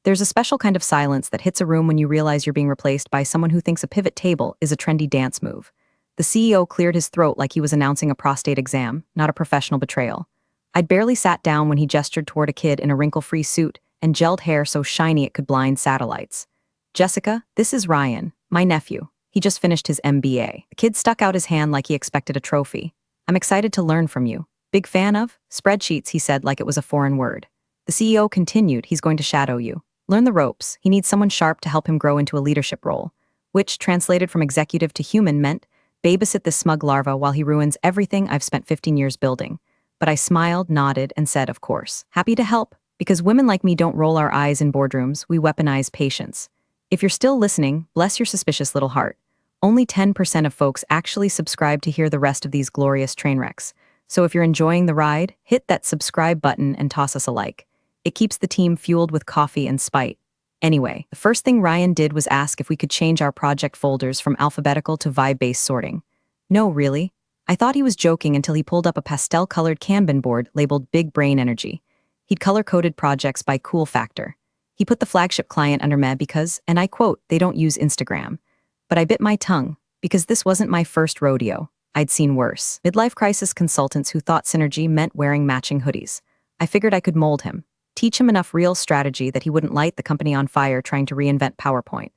There's a special kind of silence that hits a room when you realize you're being replaced by someone who thinks a pivot table is a trendy dance move. The CEO cleared his throat like he was announcing a prostate exam, not a professional betrayal. I'd barely sat down when he gestured toward a kid in a wrinkle-free suit and gelled hair so shiny it could blind satellites. "Jessica, this is Ryan, my nephew. He just finished his MBA." The kid stuck out his hand like he expected a trophy. "I'm excited to learn from you." "Big fan of spreadsheets," he said like it was a foreign word. The CEO continued, "He's going to shadow you. Learn the ropes. He needs someone sharp to help him grow into a leadership role," which, translated from executive to human, meant babysit this smug larva while he ruins everything I've spent 15 years building. But I smiled, nodded, and said, "Of course. Happy to help." Because women like me don't roll our eyes in boardrooms, we weaponize patience. If you're still listening, bless your suspicious little heart. Only 10% of folks actually subscribe to hear the rest of these glorious train wrecks. So if you're enjoying the ride, hit that subscribe button and toss us a like. It keeps the team fueled with coffee and spite. Anyway, the first thing Ryan did was ask if we could change our project folders from alphabetical to vibe-based sorting. No, really. I thought he was joking until he pulled up a pastel-colored Kanban board labeled Big Brain Energy. He'd color-coded projects by cool factor. He put the flagship client under me because, and I quote, "they don't use Instagram." But I bit my tongue, because this wasn't my first rodeo. I'd seen worse. Midlife crisis consultants who thought synergy meant wearing matching hoodies. I figured I could mold him. Teach him enough real strategy that he wouldn't light the company on fire trying to reinvent PowerPoint.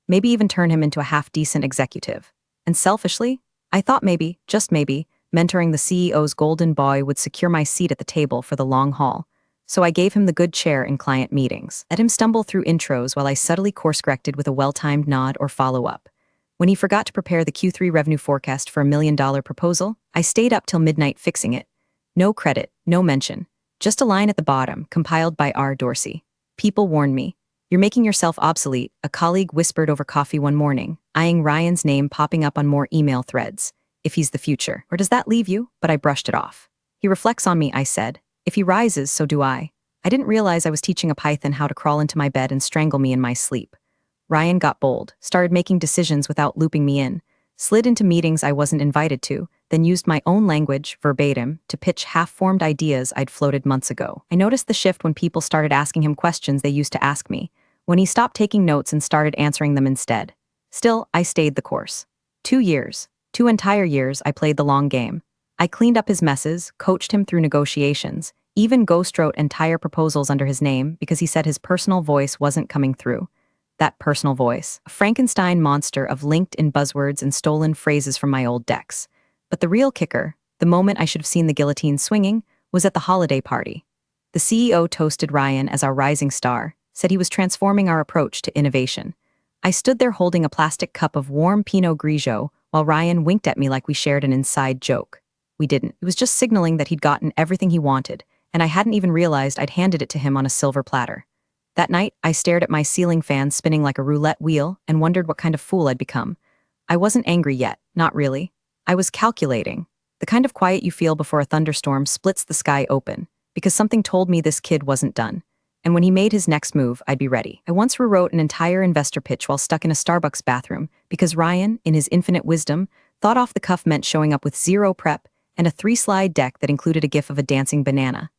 Maybe even turn him into a half-decent executive. And selfishly, I thought maybe, just maybe, mentoring the CEO's golden boy would secure my seat at the table for the long haul. So I gave him the good chair in client meetings. Let him stumble through intros while I subtly course-corrected with a well-timed nod or follow-up. When he forgot to prepare the Q3 revenue forecast for a $1 million proposal, I stayed up till midnight fixing it. No credit, no mention. Just a line at the bottom, compiled by R. Dorsey. "People warned me. You're making yourself obsolete," a colleague whispered over coffee one morning, eyeing Ryan's name popping up on more email threads. "If he's the future. Or does that leave you?" But I brushed it off. "He reflects on me," I said. "If he rises, so do I." I didn't realize I was teaching a python how to crawl into my bed and strangle me in my sleep. Ryan got bold, started making decisions without looping me in, slid into meetings I wasn't invited to, then used my own language, verbatim, to pitch half-formed ideas I'd floated months ago. I noticed the shift when people started asking him questions they used to ask me, when he stopped taking notes and started answering them instead. Still, I stayed the course. 2 years. 2 entire years I played the long game. I cleaned up his messes, coached him through negotiations, even ghost-wrote entire proposals under his name because he said his personal voice wasn't coming through. That personal voice, a Frankenstein monster of LinkedIn buzzwords and stolen phrases from my old decks. But the real kicker, the moment I should have seen the guillotine swinging, was at the holiday party. The CEO toasted Ryan as our rising star, said he was transforming our approach to innovation. I stood there holding a plastic cup of warm Pinot Grigio while Ryan winked at me like we shared an inside joke. We didn't. It was just signaling that he'd gotten everything he wanted, and I hadn't even realized I'd handed it to him on a silver platter. That night, I stared at my ceiling fan spinning like a roulette wheel and wondered what kind of fool I'd become. I wasn't angry yet, not really. I was calculating. The kind of quiet you feel before a thunderstorm splits the sky open, because something told me this kid wasn't done. And when he made his next move, I'd be ready. I once rewrote an entire investor pitch while stuck in a Starbucks bathroom, because Ryan, in his infinite wisdom, thought off the cuff meant showing up with zero prep and a 3-slide deck that included a gif of a dancing banana.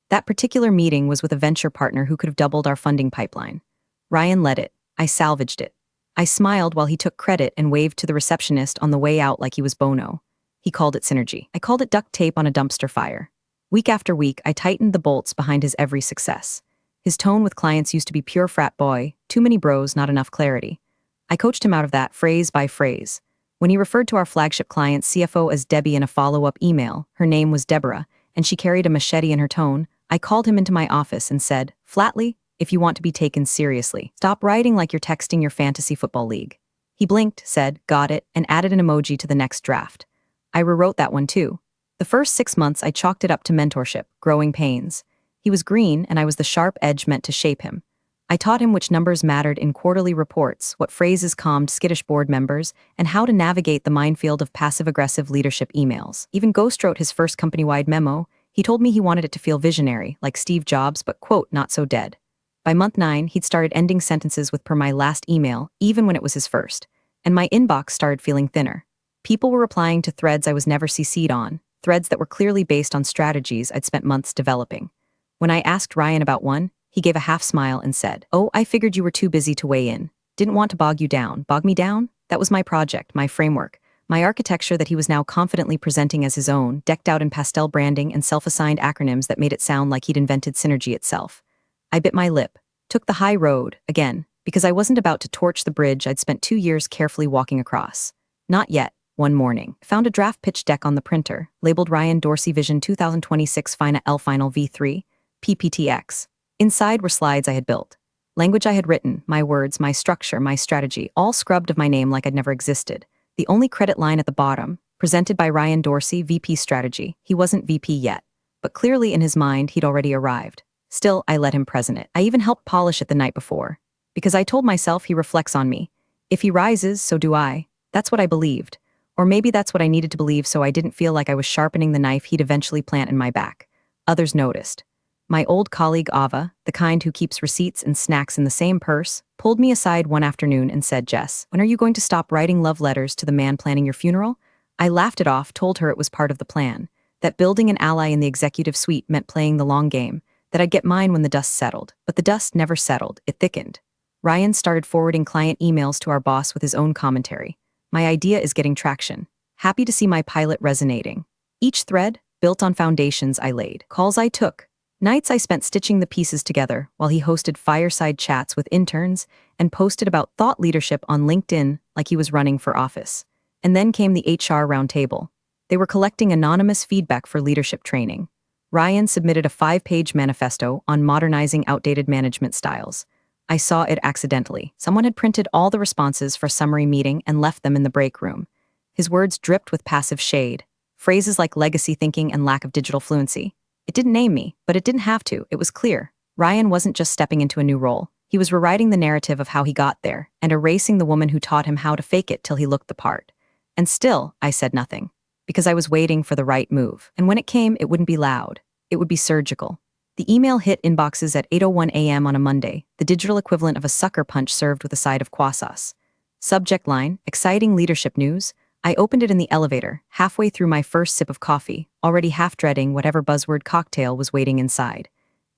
That particular meeting was with a venture partner who could have doubled our funding pipeline. Ryan led it. I salvaged it. I smiled while he took credit and waved to the receptionist on the way out like he was Bono. He called it synergy. I called it duct tape on a dumpster fire. Week after week, I tightened the bolts behind his every success. His tone with clients used to be pure frat boy, too many bros, not enough clarity. I coached him out of that phrase by phrase. When he referred to our flagship client CFO as Debbie in a follow-up email, her name was Deborah, and she carried a machete in her tone, I called him into my office and said, flatly, "If you want to be taken seriously, stop writing like you're texting your fantasy football league." He blinked, said, "Got it," and added an emoji to the next draft. I rewrote that one too. The first 6 months I chalked it up to mentorship, growing pains. He was green and I was the sharp edge meant to shape him. I taught him which numbers mattered in quarterly reports, what phrases calmed skittish board members, and how to navigate the minefield of passive-aggressive leadership emails. Even Ghost wrote his first company-wide memo. He told me he wanted it to feel visionary, like Steve Jobs, but, quote, not so dead. By month 9, he'd started ending sentences with "per my last email," even when it was his first. And my inbox started feeling thinner. People were replying to threads I was never CC'd on, threads that were clearly based on strategies I'd spent months developing. When I asked Ryan about one, he He gave a half smile and said, "Oh, I figured you were too busy to weigh in. Didn't want to bog you down." Bog me down? That was my project, my framework, my architecture that he was now confidently presenting as his own, decked out in pastel branding and self-assigned acronyms that made it sound like he'd invented synergy itself. I bit my lip, took the high road, again, because I wasn't about to torch the bridge I'd spent 2 years carefully walking across. Not yet. One morning, found a draft pitch deck on the printer, labeled Ryan Dorsey Vision 2026 Fina L Final V3, PPTX. Inside were slides I had built. Language I had written, my words, my structure, my strategy, all scrubbed of my name like I'd never existed. The only credit line at the bottom, presented by Ryan Dorsey, VP Strategy. He wasn't VP yet, but clearly in his mind he'd already arrived. Still, I let him present it. I even helped polish it the night before, because I told myself he reflects on me. If he rises, so do I. That's what I believed. Or maybe that's what I needed to believe so I didn't feel like I was sharpening the knife he'd eventually plant in my back. Others noticed. My old colleague Ava, the kind who keeps receipts and snacks in the same purse, pulled me aside one afternoon and said, "Jess, when are you going to stop writing love letters to the man planning your funeral?" I laughed it off, told her it was part of the plan, that building an ally in the executive suite meant playing the long game, that I'd get mine when the dust settled. But the dust never settled, it thickened. Ryan started forwarding client emails to our boss with his own commentary. My idea is getting traction. Happy to see my pilot resonating. Each thread, built on foundations I laid. Calls I took. Nights I spent stitching the pieces together while he hosted fireside chats with interns and posted about thought leadership on LinkedIn like he was running for office. And then came the HR roundtable. They were collecting anonymous feedback for leadership training. Ryan submitted a 5-page manifesto on modernizing outdated management styles. I saw it accidentally. Someone had printed all the responses for a summary meeting and left them in the break room. His words dripped with passive shade. Phrases like legacy thinking and lack of digital fluency. It didn't name me, but it didn't have to. It was clear. Ryan wasn't just stepping into a new role. He was rewriting the narrative of how he got there and erasing the woman who taught him how to fake it till he looked the part. And still, I said nothing, because I was waiting for the right move. And when it came, it wouldn't be loud. It would be surgical. The email hit inboxes at 8:01 a.m. on a Monday, the digital equivalent of a sucker punch served with a side of croissants. Subject line, exciting leadership news. I opened it in the elevator, halfway through my first sip of coffee, already half dreading whatever buzzword cocktail was waiting inside.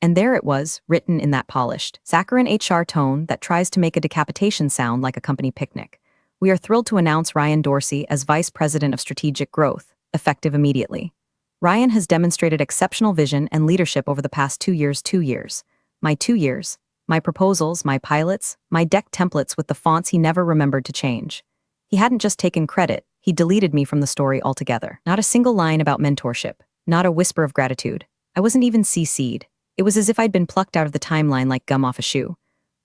And there it was, written in that polished, saccharine HR tone that tries to make a decapitation sound like a company picnic. We are thrilled to announce Ryan Dorsey as Vice President of Strategic Growth, effective immediately. Ryan has demonstrated exceptional vision and leadership over the past 2 years. 2 years. My 2 years. My proposals, my pilots, my deck templates with the fonts he never remembered to change. He hadn't just taken credit, he deleted me from the story altogether. Not a single line about mentorship. Not a whisper of gratitude. I wasn't even CC'd. It was as if I'd been plucked out of the timeline like gum off a shoe.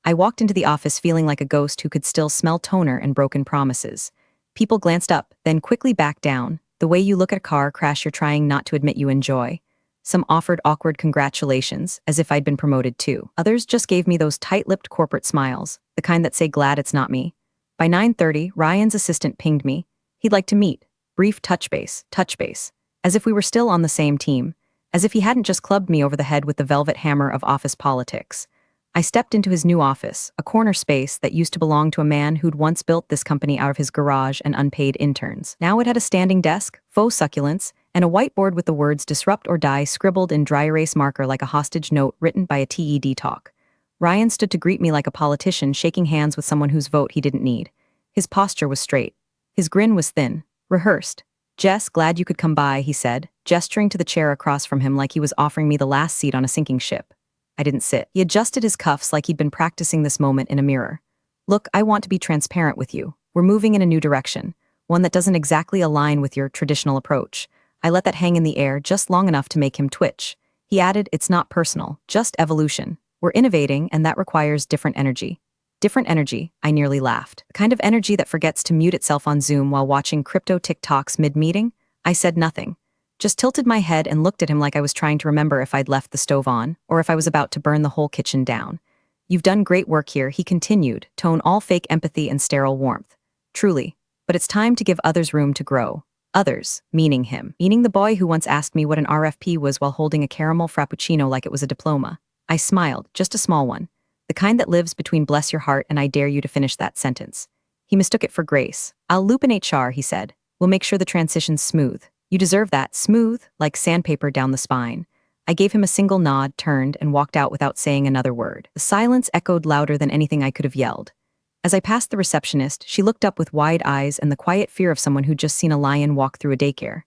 I walked into the office feeling like a ghost who could still smell toner and broken promises. People glanced up, then quickly backed down, the way you look at a car crash you're trying not to admit you enjoy. Some offered awkward congratulations, as if I'd been promoted too. Others just gave me those tight-lipped corporate smiles, the kind that say glad it's not me. By 9:30, Ryan's assistant pinged me. He'd like to meet. Brief touch base, as if we were still on the same team, as if he hadn't just clubbed me over the head with the velvet hammer of office politics. I stepped into his new office, a corner space that used to belong to a man who'd once built this company out of his garage and unpaid interns. Now it had a standing desk, faux succulents, and a whiteboard with the words "Disrupt or Die" scribbled in dry erase marker like a hostage note written by a TED talk. Ryan stood to greet me like a politician shaking hands with someone whose vote he didn't need. His posture was straight. His grin was thin, rehearsed. "Jess, glad you could come by," he said, gesturing to the chair across from him like he was offering me the last seat on a sinking ship. I didn't sit. He adjusted his cuffs like he'd been practicing this moment in a mirror. "Look, I want to be transparent with you. We're moving in a new direction, one that doesn't exactly align with your traditional approach." I let that hang in the air just long enough to make him twitch. He added, "It's not personal, just evolution. We're innovating, and that requires different energy." Different energy, I nearly laughed. The kind of energy that forgets to mute itself on Zoom while watching crypto TikToks mid-meeting? I said nothing. Just tilted my head and looked at him like I was trying to remember if I'd left the stove on, or if I was about to burn the whole kitchen down. "You've done great work here," he continued, tone all fake empathy and sterile warmth. "Truly. But it's time to give others room to grow." Others, meaning him. Meaning the boy who once asked me what an RFP was while holding a caramel frappuccino like it was a diploma. I smiled, just a small one. The kind that lives between "bless your heart" and "I dare you to finish that sentence." He mistook it for grace. "I'll loop in HR," he said. "We'll make sure the transition's smooth." "You deserve that, smooth, like sandpaper down the spine." I gave him a single nod, turned, and walked out without saying another word. The silence echoed louder than anything I could have yelled. As I passed the receptionist, she looked up with wide eyes and the quiet fear of someone who'd just seen a lion walk through a daycare.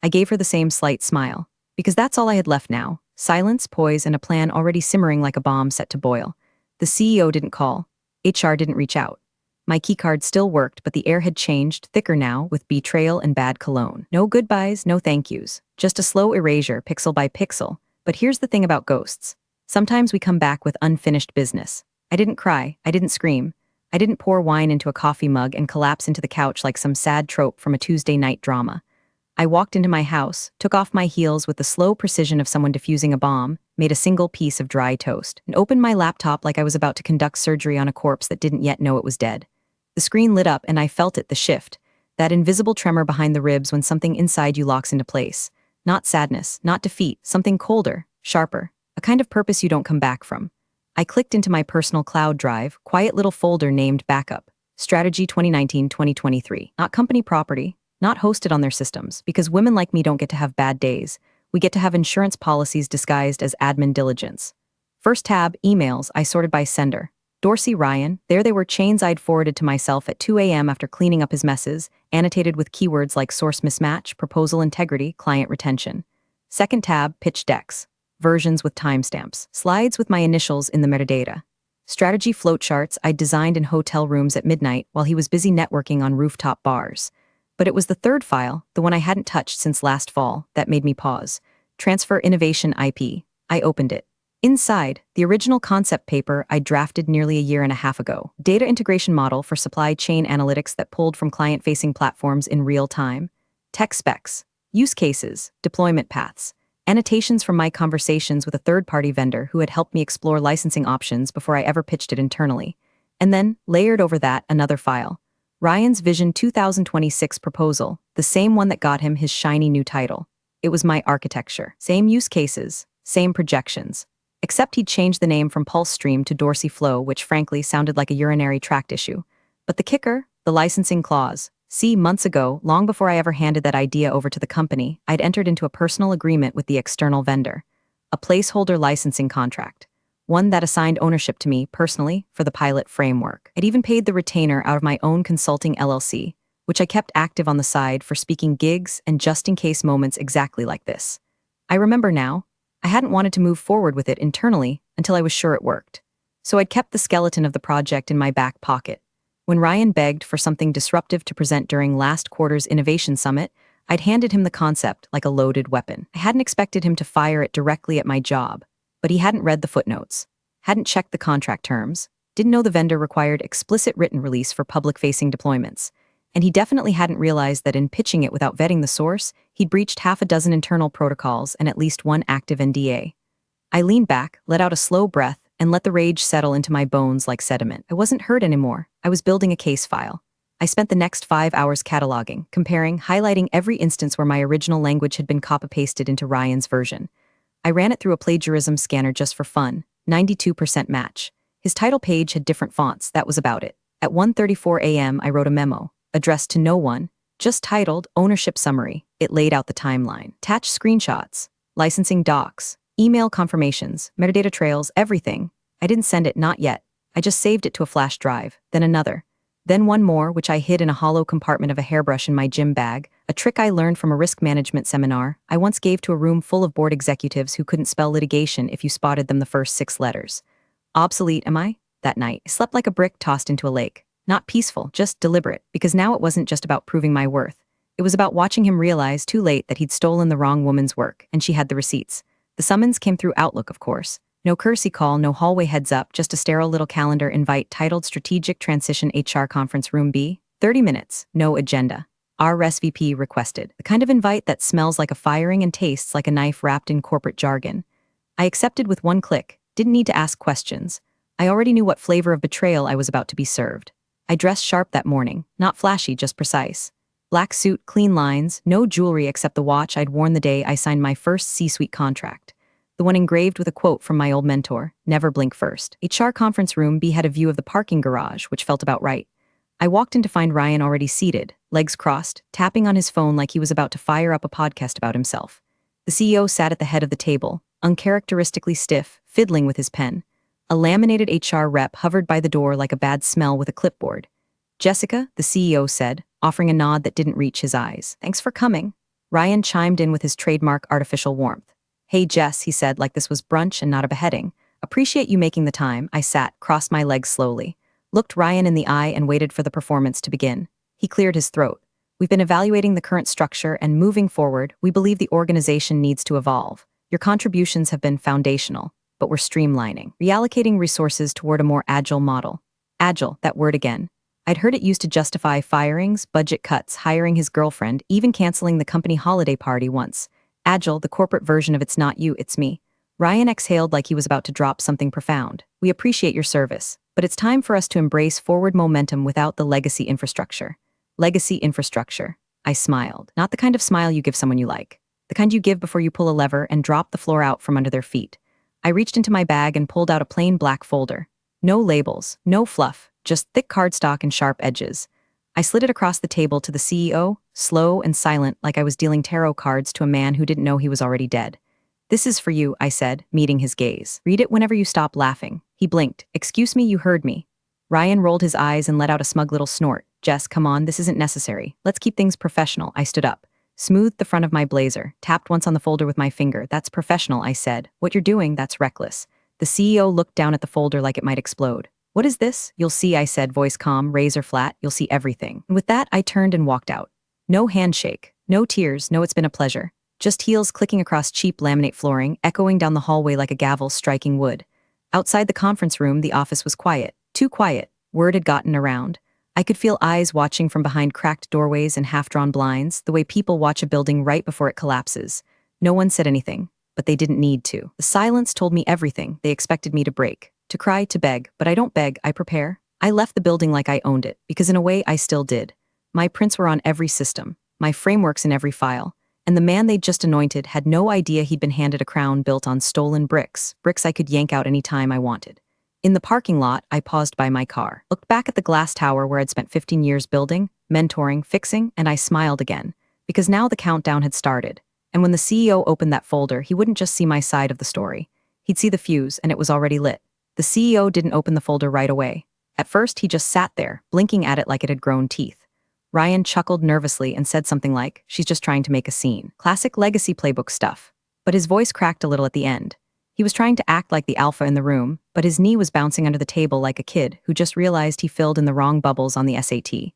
I gave her the same slight smile, because that's all I had left now: silence, poise, and a plan already simmering like a bomb set to boil. The CEO didn't call. HR didn't reach out. My keycard still worked, but the air had changed, thicker now, with betrayal and bad cologne. No goodbyes, no thank yous. Just a slow erasure, pixel by pixel. But here's the thing about ghosts. Sometimes we come back with unfinished business. I didn't cry. I didn't scream. I didn't pour wine into a coffee mug and collapse into the couch like some sad trope from a Tuesday night drama. I walked into my house, took off my heels with the slow precision of someone defusing a bomb, made a single piece of dry toast, and opened my laptop like I was about to conduct surgery on a corpse that didn't yet know it was dead. The screen lit up and I felt it, the shift, that invisible tremor behind the ribs when something inside you locks into place. Not sadness, not defeat, something colder, sharper, a kind of purpose you don't come back from. I clicked into my personal cloud drive, quiet little folder named Backup, Strategy 2019-2023. Not company property, not hosted on their systems, because women like me don't get to have bad days. We get to have insurance policies disguised as admin diligence. First tab, emails, I sorted by sender. Dorsey Ryan, there they were, chains I'd forwarded to myself at 2 a.m. after cleaning up his messes, annotated with keywords like source mismatch, proposal integrity, client retention. Second tab, pitch decks. Versions with timestamps. Slides with my initials in the metadata. Strategy flowcharts I'd designed in hotel rooms at midnight while he was busy networking on rooftop bars. But it was the third file, the one I hadn't touched since last fall, that made me pause. Transfer Innovation IP. I opened it. Inside, the original concept paper I drafted nearly a year and a half ago. Data integration model for supply chain analytics that pulled from client-facing platforms in real time. Tech specs. Use cases. Deployment paths. Annotations from my conversations with a third-party vendor who had helped me explore licensing options before I ever pitched it internally. And then, layered over that, another file. Ryan's Vision 2026 proposal, the same one that got him his shiny new title. It was my architecture. Same use cases, same projections. Except he'd changed the name from Pulse Stream to Dorsey Flow, which frankly sounded like a urinary tract issue. But the kicker, the licensing clause. See, months ago, long before I ever handed that idea over to the company, I'd entered into a personal agreement with the external vendor. A placeholder licensing contract. One that assigned ownership to me, personally, for the pilot framework. I'd even paid the retainer out of my own consulting LLC, which I kept active on the side for speaking gigs and just-in-case moments exactly like this. I remember now, I hadn't wanted to move forward with it internally until I was sure it worked. So I'd kept the skeleton of the project in my back pocket. When Ryan begged for something disruptive to present during last quarter's Innovation Summit, I'd handed him the concept like a loaded weapon. I hadn't expected him to fire it directly at my job, but he hadn't read the footnotes, hadn't checked the contract terms, didn't know the vendor required explicit written release for public-facing deployments, and he definitely hadn't realized that in pitching it without vetting the source, he'd breached half a dozen internal protocols and at least one active NDA. I leaned back, let out a slow breath, and let the rage settle into my bones like sediment. I wasn't hurt anymore. I was building a case file. I spent the next 5 hours cataloging, comparing, highlighting every instance where my original language had been copy-pasted into Ryan's version. I ran it through a plagiarism scanner just for fun, 92% match. His title page had different fonts, that was about it. At 1:34 a.m. I wrote a memo, addressed to no one, just titled Ownership Summary. It laid out the timeline. Attached screenshots, licensing docs, email confirmations, metadata trails, everything. I didn't send it, not yet. I just saved it to a flash drive, then another. Then one more, which I hid in a hollow compartment of a hairbrush in my gym bag, a trick I learned from a risk management seminar I once gave to a room full of board executives who couldn't spell litigation if you spotted them the first 6 letters. Obsolete, am I? That night, I slept like a brick tossed into a lake. Not peaceful, just deliberate, because now it wasn't just about proving my worth. It was about watching him realize too late that he'd stolen the wrong woman's work, and she had the receipts. The summons came through Outlook, of course. No courtesy call, no hallway heads up, just a sterile little calendar invite titled Strategic Transition HR Conference Room B. 30 minutes, no agenda. RSVP requested. The kind of invite that smells like a firing and tastes like a knife wrapped in corporate jargon. I accepted with one click, didn't need to ask questions. I already knew what flavor of betrayal I was about to be served. I dressed sharp that morning, not flashy, just precise. Black suit, clean lines, no jewelry except the watch I'd worn the day I signed my first C-suite contract. The one engraved with a quote from my old mentor, never blink first. HR conference room B had a view of the parking garage, which felt about right. I walked in to find Ryan already seated, legs crossed, tapping on his phone like he was about to fire up a podcast about himself. The CEO sat at the head of the table, uncharacteristically stiff, fiddling with his pen. A laminated HR rep hovered by the door like a bad smell with a clipboard. Jessica, the CEO said, offering a nod that didn't reach his eyes. Thanks for coming. Ryan chimed in with his trademark artificial warmth. Hey Jess, he said like this was brunch and not a beheading. Appreciate you making the time. I sat, crossed my legs slowly, looked Ryan in the eye and waited for the performance to begin. He cleared his throat. We've been evaluating the current structure and moving forward, we believe the organization needs to evolve. Your contributions have been foundational, but we're streamlining, reallocating resources toward a more agile model. Agile, that word again. I'd heard it used to justify firings, budget cuts, hiring his girlfriend, even canceling the company holiday party once. Agile, the corporate version of it's not you, it's me. Ryan exhaled like he was about to drop something profound. We appreciate your service, but it's time for us to embrace forward momentum without the legacy infrastructure. Legacy infrastructure. I smiled. Not the kind of smile you give someone you like. The kind you give before you pull a lever and drop the floor out from under their feet. I reached into my bag and pulled out a plain black folder. No labels, no fluff, just thick cardstock and sharp edges. I slid it across the table to the CEO, slow and silent like I was dealing tarot cards to a man who didn't know he was already dead. This is for you, I said, meeting his gaze. Read it whenever you stop laughing. He blinked. Excuse me, you heard me. Ryan rolled his eyes and let out a smug little snort. Jess, come on, this isn't necessary. Let's keep things professional. I stood up, smoothed the front of my blazer, tapped once on the folder with my finger. That's professional, I said. What you're doing, that's reckless. The CEO looked down at the folder like it might explode. What is this? You'll see, I said, voice calm, razor flat. You'll see everything. And with that, I turned and walked out. No handshake, no tears, no it's been a pleasure. Just heels clicking across cheap laminate flooring, echoing down the hallway like a gavel striking wood. Outside the conference room, the office was quiet. Too quiet. Word had gotten around. I could feel eyes watching from behind cracked doorways and half-drawn blinds, the way people watch a building right before it collapses. No one said anything, but they didn't need to. The silence told me everything they expected me to break. To cry, to beg, but I don't beg, I prepare. I left the building like I owned it, because in a way I still did. My prints were on every system, my frameworks in every file. And the man they'd just anointed had no idea he'd been handed a crown built on stolen bricks I could yank out any time I wanted. In the parking lot, I paused by my car, looked back at the glass tower where I'd spent 15 years building, mentoring, fixing, and I smiled again, because now the countdown had started. And when the CEO opened that folder, he wouldn't just see my side of the story. He'd see the fuse, and it was already lit. The CEO didn't open the folder right away. At first, he just sat there, blinking at it like it had grown teeth. Ryan chuckled nervously and said something like, she's just trying to make a scene. Classic legacy playbook stuff. But his voice cracked a little at the end. He was trying to act like the alpha in the room, but his knee was bouncing under the table like a kid who just realized he filled in the wrong bubbles on the SAT.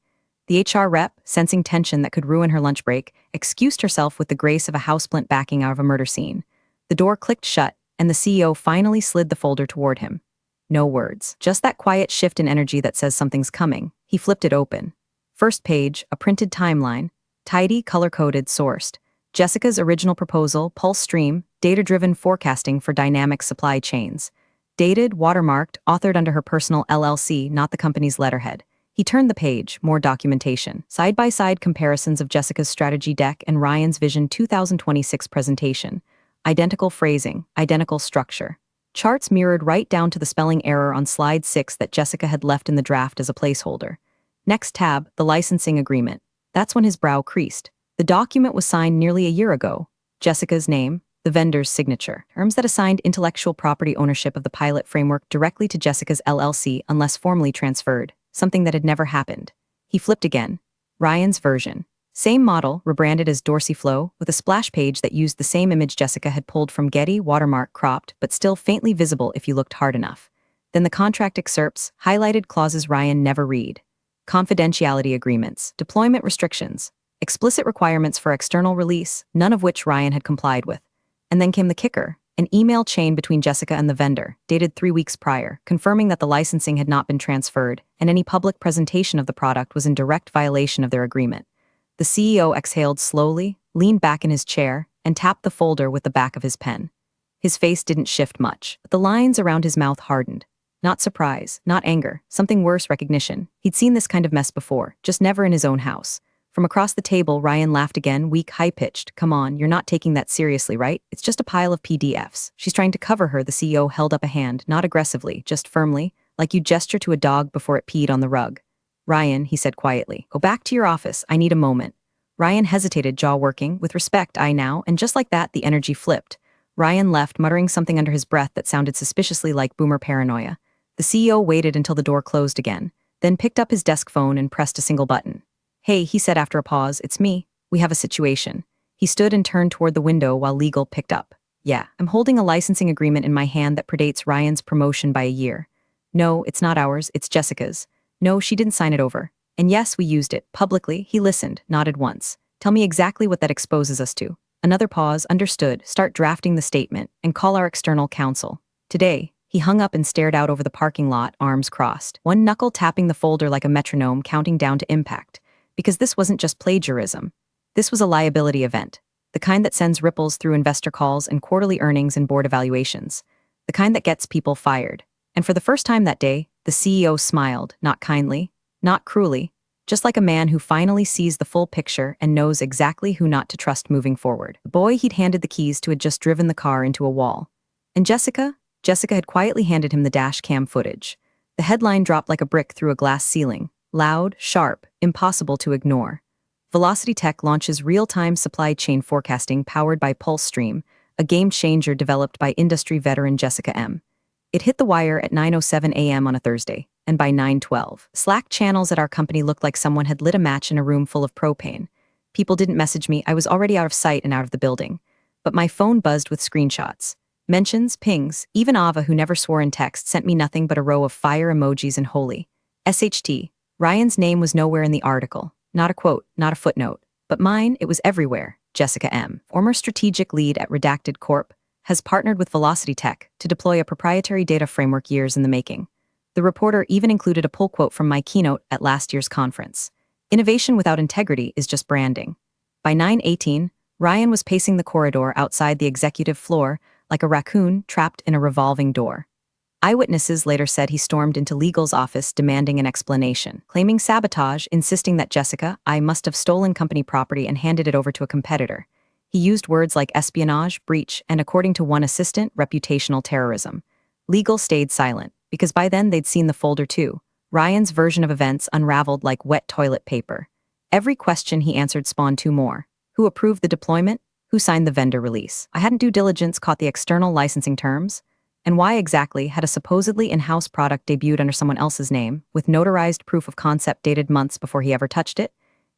The HR rep, sensing tension that could ruin her lunch break, excused herself with the grace of a houseplant backing out of a murder scene. The door clicked shut, and the CEO finally slid the folder toward him. No words, just that quiet shift in energy that says something's coming. He flipped it open. First page, a printed timeline, tidy, color-coded, sourced. Jessica's original proposal, pulse stream, data-driven forecasting for dynamic supply chains. Dated, watermarked, authored under her personal LLC, not the company's letterhead. He turned the page, more documentation. Side-by-side comparisons of Jessica's strategy deck and Ryan's Vision 2026 presentation. Identical phrasing, identical structure. Charts mirrored right down to the spelling error on slide 6 that Jessica had left in the draft as a placeholder. Next tab, the licensing agreement. That's when his brow creased. The document was signed nearly a year ago. Jessica's name, the vendor's signature. Terms that assigned intellectual property ownership of the pilot framework directly to Jessica's LLC unless formally transferred, something that had never happened. He flipped again. Ryan's version. Same model, rebranded as Dorsey Flow, with a splash page that used the same image Jessica had pulled from Getty, watermark cropped, but still faintly visible if you looked hard enough. Then the contract excerpts, highlighted clauses Ryan never read. Confidentiality agreements, deployment restrictions, explicit requirements for external release, none of which Ryan had complied with. And then came the kicker, an email chain between Jessica and the vendor, dated 3 weeks prior, confirming that the licensing had not been transferred, and any public presentation of the product was in direct violation of their agreement. The CEO exhaled slowly, leaned back in his chair, and tapped the folder with the back of his pen. His face didn't shift much, but the lines around his mouth hardened. Not surprise, not anger, something worse, recognition. He'd seen this kind of mess before, just never in his own house. From across the table, Ryan laughed again, weak, high-pitched. Come on, you're not taking that seriously, right? It's just a pile of PDFs. She's trying to cover her, the CEO held up a hand, not aggressively, just firmly, like you gesture to a dog before it peed on the rug. Ryan, he said quietly, go back to your office, I need a moment. Ryan hesitated, jaw working. With respect, I now, and just like that, the energy flipped. Ryan left, muttering something under his breath that sounded suspiciously like boomer paranoia. The CEO waited until the door closed again, then picked up his desk phone and pressed a single button. "Hey," he said after a pause, "it's me. We have a situation." He stood and turned toward the window while legal picked up. "Yeah, I'm holding a licensing agreement in my hand that predates Ryan's promotion by a year. No, it's not ours, it's Jessica's. No, she didn't sign it over. And yes, we used it, publicly." He listened, nodded once. "Tell me exactly what that exposes us to." Another pause. "Understood. Start drafting the statement, and call our external counsel. Today." He hung up and stared out over the parking lot, arms crossed, one knuckle tapping the folder like a metronome, counting down to impact. Because this wasn't just plagiarism. This was a liability event. The kind that sends ripples through investor calls and quarterly earnings and board evaluations. The kind that gets people fired. And for the first time that day, the CEO smiled, not kindly, not cruelly, just like a man who finally sees the full picture and knows exactly who not to trust moving forward. The boy he'd handed the keys to had just driven the car into a wall. And Jessica had quietly handed him the dash cam footage. The headline dropped like a brick through a glass ceiling. Loud, sharp, impossible to ignore. Velocity Tech launches real-time supply chain forecasting powered by PulseStream, a game-changer developed by industry veteran Jessica M. It hit the wire at 9:07 a.m. on a Thursday, and by 9:12, Slack channels at our company looked like someone had lit a match in a room full of propane. People didn't message me, I was already out of sight and out of the building. But my phone buzzed with screenshots. Mentions, pings, even Ava, who never swore in text, sent me nothing but a row of fire emojis and holy. SHT. Ryan's name was nowhere in the article. Not a quote, not a footnote. But mine, it was everywhere. Jessica M., former strategic lead at Redacted Corp., has partnered with Velocity Tech to deploy a proprietary data framework years in the making. The reporter even included a pull quote from my keynote at last year's conference. Innovation without integrity is just branding. By 9:18, Ryan was pacing the corridor outside the executive floor like a raccoon trapped in a revolving door. Eyewitnesses later said he stormed into legal's office demanding an explanation, claiming sabotage, insisting that Jessica I must have stolen company property and handed it over to a competitor. He used words like espionage, breach, and according to one assistant, reputational terrorism. Legal stayed silent, because by then they'd seen the folder too. Ryan's version of events unraveled like wet toilet paper. Every question he answered spawned two more. Who approved the deployment? Who signed the vendor release? I hadn't due diligence caught the external licensing terms? And why exactly had a supposedly in-house product debuted under someone else's name, with notarized proof of concept dated months before he ever touched it?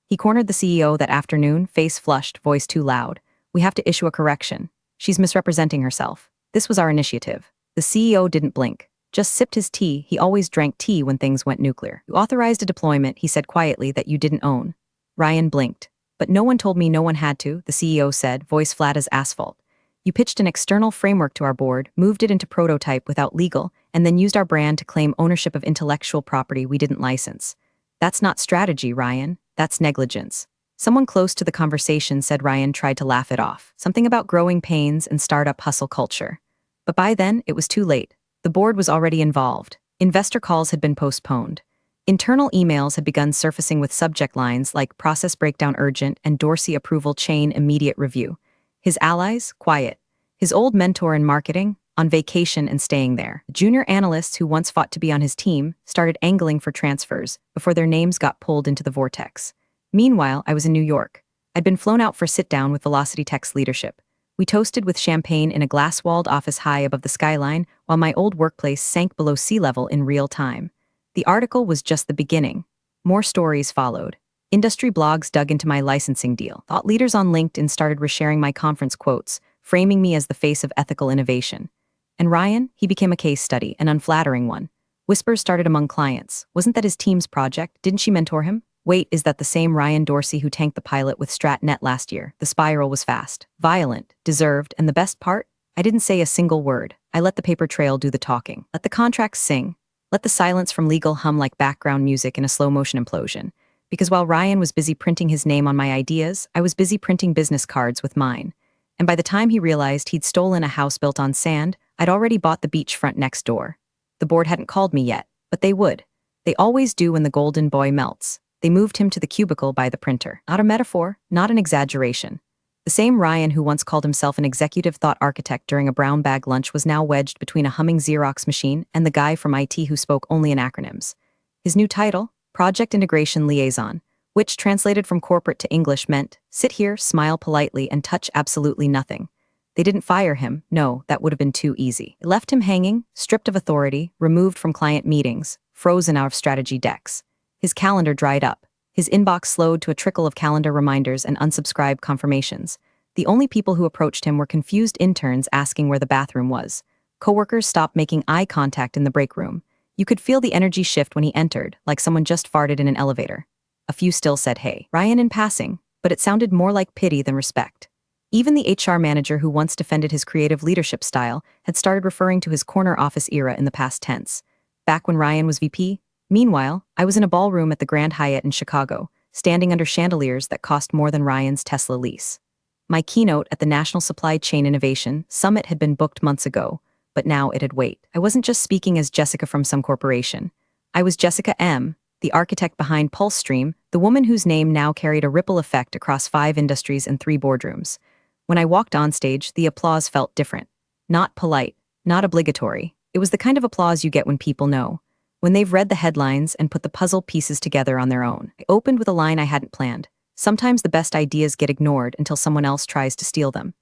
He cornered the CEO that afternoon, face flushed, voice too loud. "We have to issue a correction. She's misrepresenting herself. This was our initiative." The CEO didn't blink, just sipped his tea. He always drank tea when things went nuclear. "You authorized a deployment," he said quietly, "that you didn't own." Ryan blinked. "But no one told me no one had to," the CEO said, voice flat as asphalt. "You pitched an external framework to our board, moved it into prototype without legal, and then used our brand to claim ownership of intellectual property we didn't license. That's not strategy, Ryan. That's negligence." Someone close to the conversation said Ryan tried to laugh it off, something about growing pains and startup hustle culture. But by then, it was too late. The board was already involved. Investor calls had been postponed. Internal emails had begun surfacing with subject lines like process breakdown urgent and dossier approval chain immediate review. His allies, quiet. His old mentor in marketing, on vacation and staying there. Junior analysts who once fought to be on his team started angling for transfers before their names got pulled into the vortex. Meanwhile, I was in New York. I'd been flown out for sit-down with Velocity Tech's leadership. We toasted with champagne in a glass-walled office high above the skyline while my old workplace sank below sea level in real time. The article was just the beginning. More stories followed. Industry blogs dug into my licensing deal. Thought leaders on LinkedIn started resharing my conference quotes, framing me as the face of ethical innovation. And Ryan, he became a case study, an unflattering one. Whispers started among clients. Wasn't that his team's project? Didn't she mentor him? Wait, is that the same Ryan Dorsey who tanked the pilot with StratNet last year? The spiral was fast, violent, deserved, and the best part? I didn't say a single word. I let the paper trail do the talking. Let the contracts sing. Let the silence from legal hum like background music in a slow-motion implosion. Because while Ryan was busy printing his name on my ideas, I was busy printing business cards with mine. And by the time he realized he'd stolen a house built on sand, I'd already bought the beachfront next door. The board hadn't called me yet, but they would. They always do when the golden boy melts. They moved him to the cubicle by the printer. Not a metaphor, not an exaggeration. The same Ryan who once called himself an executive thought architect during a brown bag lunch was now wedged between a humming Xerox machine and the guy from IT who spoke only in acronyms. His new title, Project Integration Liaison, which translated from corporate to English meant, sit here, smile politely, and touch absolutely nothing. They didn't fire him. No, that would have been too easy. It left him hanging, stripped of authority, removed from client meetings, frozen out of strategy decks. His calendar dried up. His inbox slowed to a trickle of calendar reminders and unsubscribed confirmations. The only people who approached him were confused interns asking where the bathroom was. Coworkers stopped making eye contact in the break room. You could feel the energy shift when he entered, like someone just farted in an elevator. A few still said hey, Ryan in passing, but it sounded more like pity than respect. Even the HR manager who once defended his creative leadership style had started referring to his corner office era in the past tense. Back when Ryan was VP? Meanwhile, I was in a ballroom at the Grand Hyatt in Chicago, standing under chandeliers that cost more than Ryan's Tesla lease. My keynote at the National Supply Chain Innovation Summit had been booked months ago, but now it'd wait. I wasn't just speaking as Jessica from some corporation. I was Jessica M., the architect behind PulseStream, the woman whose name now carried a ripple effect across 5 industries and 3 boardrooms. When I walked on stage, the applause felt different. Not polite, not obligatory. It was the kind of applause you get when people know, when they've read the headlines and put the puzzle pieces together on their own. I opened with a line I hadn't planned. Sometimes the best ideas get ignored until someone else tries to steal them.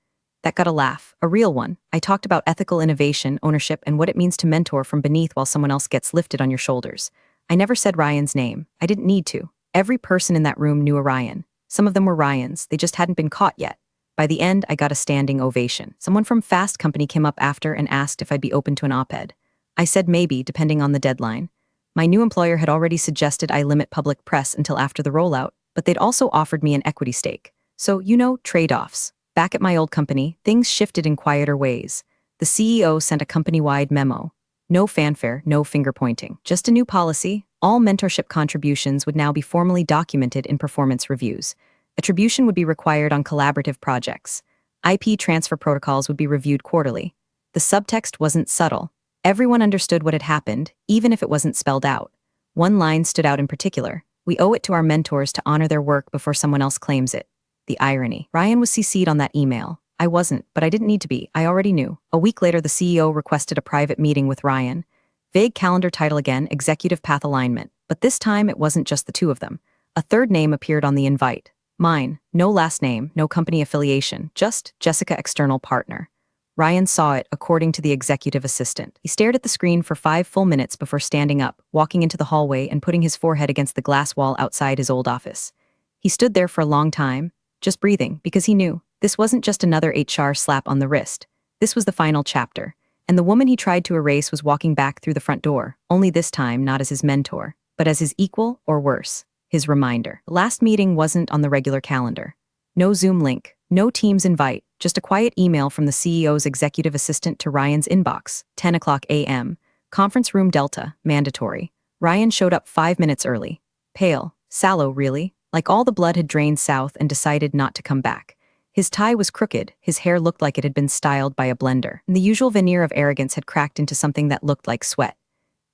That got a laugh, a real one. I talked about ethical innovation, ownership, and what it means to mentor from beneath while someone else gets lifted on your shoulders. I never said Ryan's name. I didn't need to. Every person in that room knew a Ryan. Some of them were Ryans, they just hadn't been caught yet. By the end, I got a standing ovation. Someone from Fast Company came up after and asked if I'd be open to an op-ed. I said maybe, depending on the deadline. My new employer had already suggested I limit public press until after the rollout, but they'd also offered me an equity stake. So, trade-offs. Back at my old company, things shifted in quieter ways. The CEO sent a company-wide memo. No fanfare, no finger-pointing. Just a new policy. All mentorship contributions would now be formally documented in performance reviews. Attribution would be required on collaborative projects. IP transfer protocols would be reviewed quarterly. The subtext wasn't subtle. Everyone understood what had happened, even if it wasn't spelled out. One line stood out in particular. We owe it to our mentors to honor their work before someone else claims it. The irony. Ryan was CC'd on that email. I wasn't, but I didn't need to be. I already knew. A week later, the CEO requested a private meeting with Ryan. Vague calendar title again, Executive Path Alignment. But this time, it wasn't just the two of them. A third name appeared on the invite. Mine. No last name, no company affiliation, just Jessica External Partner. Ryan saw it, according to the executive assistant. He stared at the screen for 5 full minutes before standing up, walking into the hallway and putting his forehead against the glass wall outside his old office. He stood there for a long time, just breathing, because he knew this wasn't just another HR slap on the wrist. This was the final chapter, and the woman he tried to erase was walking back through the front door, only this time not as his mentor, but as his equal or worse. His reminder. The last meeting wasn't on the regular calendar. No Zoom link, no Teams invite, just a quiet email from the CEO's executive assistant to Ryan's inbox, 10 o'clock a.m. Conference room Delta, mandatory. Ryan showed up 5 minutes early. Pale, sallow really, like all the blood had drained south and decided not to come back. His tie was crooked, his hair looked like it had been styled by a blender, and the usual veneer of arrogance had cracked into something that looked like sweat.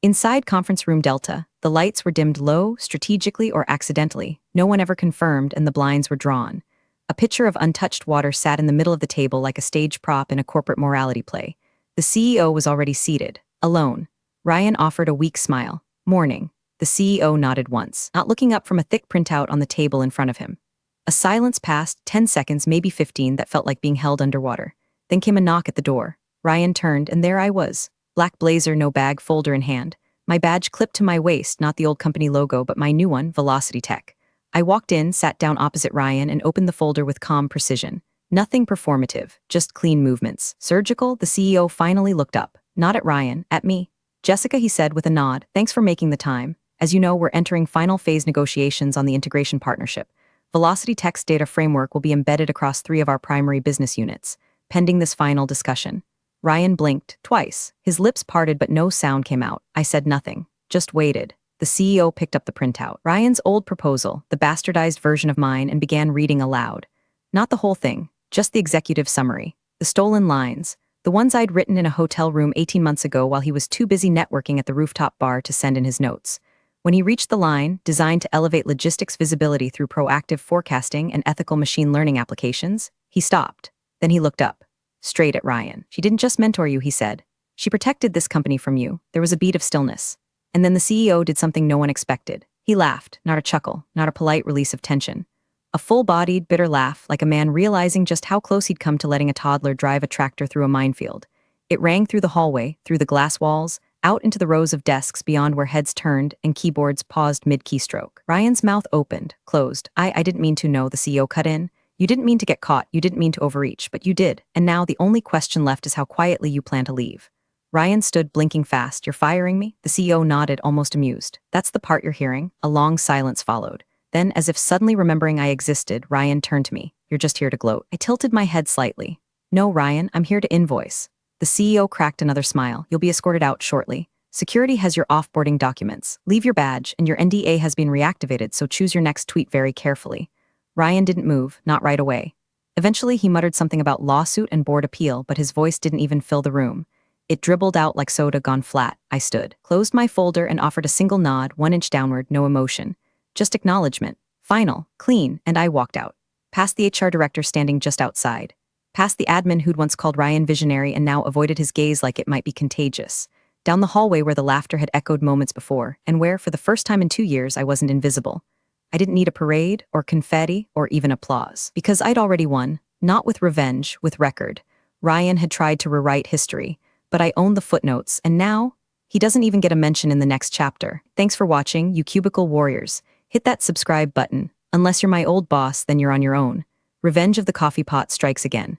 Inside Conference Room Delta, the lights were dimmed low, strategically or accidentally. No one ever confirmed, and the blinds were drawn. A pitcher of untouched water sat in the middle of the table like a stage prop in a corporate morality play. The CEO was already seated, alone. Ryan offered a weak smile. Morning. The CEO nodded once, not looking up from a thick printout on the table in front of him. A silence passed, 10 seconds, maybe 15, that felt like being held underwater. Then came a knock at the door. Ryan turned, and there I was. Black blazer, no bag, folder in hand. My badge clipped to my waist, not the old company logo, but my new one, Velocity Tech. I walked in, sat down opposite Ryan, and opened the folder with calm precision. Nothing performative, just clean movements. Surgical, the CEO finally looked up. Not at Ryan, at me. Jessica, he said with a nod, thanks for making the time. As you know, we're entering final phase negotiations on the integration partnership. Velocity Tech's data framework will be embedded across 3 of our primary business units, pending this final discussion. Ryan blinked, twice. His lips parted but no sound came out. I said nothing, just waited. The CEO picked up the printout. Ryan's old proposal, the bastardized version of mine, and began reading aloud. Not the whole thing, just the executive summary. The stolen lines, the ones I'd written in a hotel room 18 months ago while he was too busy networking at the rooftop bar to send in his notes. When he reached the line, designed to elevate logistics visibility through proactive forecasting and ethical machine learning applications, he stopped. Then he looked up. Straight at Ryan. She didn't just mentor you, he said. She protected this company from you. There was a beat of stillness. And then the CEO did something no one expected. He laughed, not a chuckle, not a polite release of tension. A full-bodied, bitter laugh, like a man realizing just how close he'd come to letting a toddler drive a tractor through a minefield. It rang through the hallway, through the glass walls, out into the rows of desks beyond where heads turned and keyboards paused mid-keystroke. Ryan's mouth opened, closed. I didn't mean to, no, the CEO cut in. You didn't mean to get caught, you didn't mean to overreach, but you did, and now the only question left is how quietly you plan to leave. Ryan stood blinking fast. You're firing me? The CEO nodded, almost amused. That's the part you're hearing. A long silence followed. Then, as if suddenly remembering I existed, Ryan turned to me. You're just here to gloat. I tilted my head slightly. No, Ryan, I'm here to invoice. The CEO cracked another smile. You'll be escorted out shortly. Security has your off-boarding documents. Leave your badge, and your NDA has been reactivated, so choose your next tweet very carefully. Ryan didn't move, not right away. Eventually, he muttered something about lawsuit and board appeal, but his voice didn't even fill the room. It dribbled out like soda gone flat. I stood, closed my folder, and offered a single nod, 1 inch downward, no emotion. Just acknowledgement. Final, clean, and I walked out. Past the HR director standing just outside. Past the admin who'd once called Ryan visionary and now avoided his gaze like it might be contagious. Down the hallway where the laughter had echoed moments before, and where, for the first time in 2 years, I wasn't invisible. I didn't need a parade, or confetti, or even applause. Because I'd already won. Not with revenge, with record. Ryan had tried to rewrite history, but I owned the footnotes, and now, he doesn't even get a mention in the next chapter. Thanks for watching, you cubicle warriors. Hit that subscribe button. Unless you're my old boss, then you're on your own. Revenge of the coffee pot strikes again.